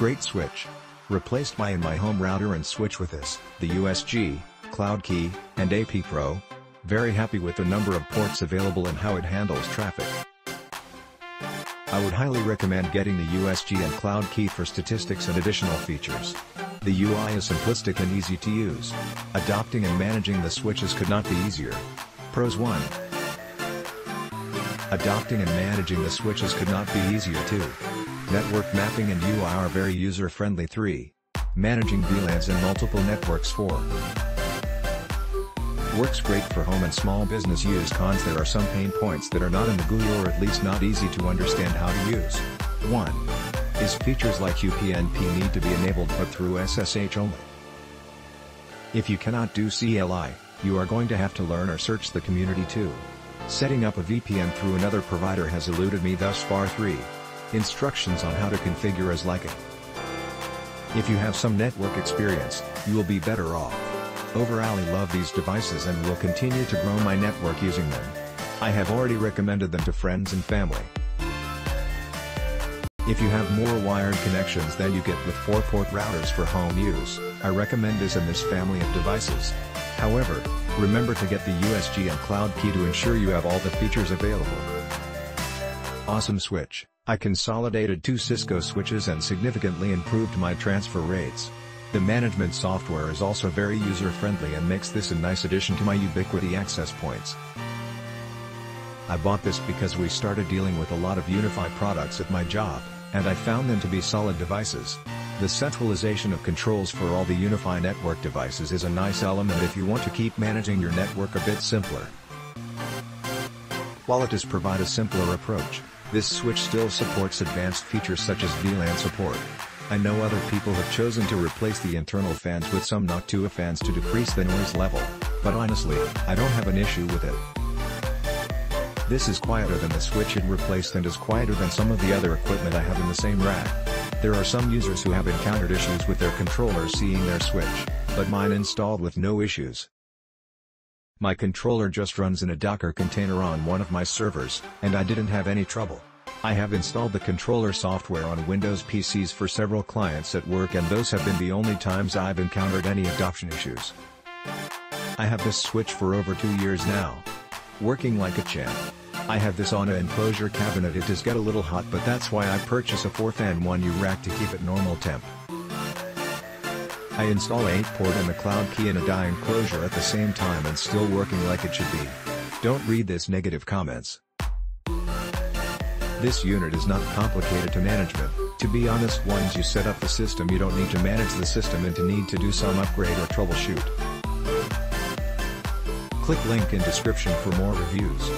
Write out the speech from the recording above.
Great switch. Replaced my in-my-home router and switch with this, the USG, Cloud Key, and AP Pro. Very happy with the number of ports available and how it handles traffic. I would highly recommend getting the USG and Cloud Key for statistics and additional features. The UI is simplistic and easy to use. Adopting and managing the switches could not be easier. Pros 1. Adopting and managing the switches could not be easier too. Network mapping and UI are very user-friendly. 3. Managing VLANs and multiple networks. 4. Works great for home and small business use. Cons: there are some pain points that are not in the GUI or at least not easy to understand how to use. 1. Is features like UPnP need to be enabled but through SSH only. If you cannot do CLI, you are going to have to learn or search the community too. Setting up a VPN through another provider has eluded me thus far. 3. Instructions on how to configure as liking. If you have some network experience, you will be better off. Overall, I love these devices and will continue to grow my network using them. I have already recommended them to friends and family. If you have more wired connections than you get with 4-port routers for home use, I recommend this in this family of devices. However, remember to get the USG and Cloud Key to ensure you have all the features available. Awesome switch. I consolidated 2 Cisco switches and significantly improved my transfer rates. The management software is also very user-friendly and makes this a nice addition to my Ubiquiti access points. I bought this because we started dealing with a lot of UniFi products at my job, and I found them to be solid devices. The centralization of controls for all the UniFi network devices is a nice element if you want to keep managing your network a bit simpler. While it does provide a simpler approach, this switch still supports advanced features such as VLAN support. I know other people have chosen to replace the internal fans with some Noctua fans to decrease the noise level, but honestly, I don't have an issue with it. This is quieter than the switch it replaced and is quieter than some of the other equipment I have in the same rack. There are some users who have encountered issues with their controllers seeing their switch, but mine installed with no issues. My controller just runs in a Docker container on one of my servers, and I didn't have any trouble. I have installed the controller software on Windows PCs for several clients at work, and those have been the only times I've encountered any adoption issues. I have this switch for over 2 years now. Working like a champ. I have this on an enclosure cabinet. It does get a little hot, but that's why I purchase a 4-fan 1U rack to keep it normal temp. I install 8-port and the Cloud Key in a die enclosure at the same time and still working like it should be. Don't read this negative comments. This unit is not complicated to management. To be honest, once you set up the system, you don't need to manage the system and to need to do some upgrade or troubleshoot. Click link in description for more reviews.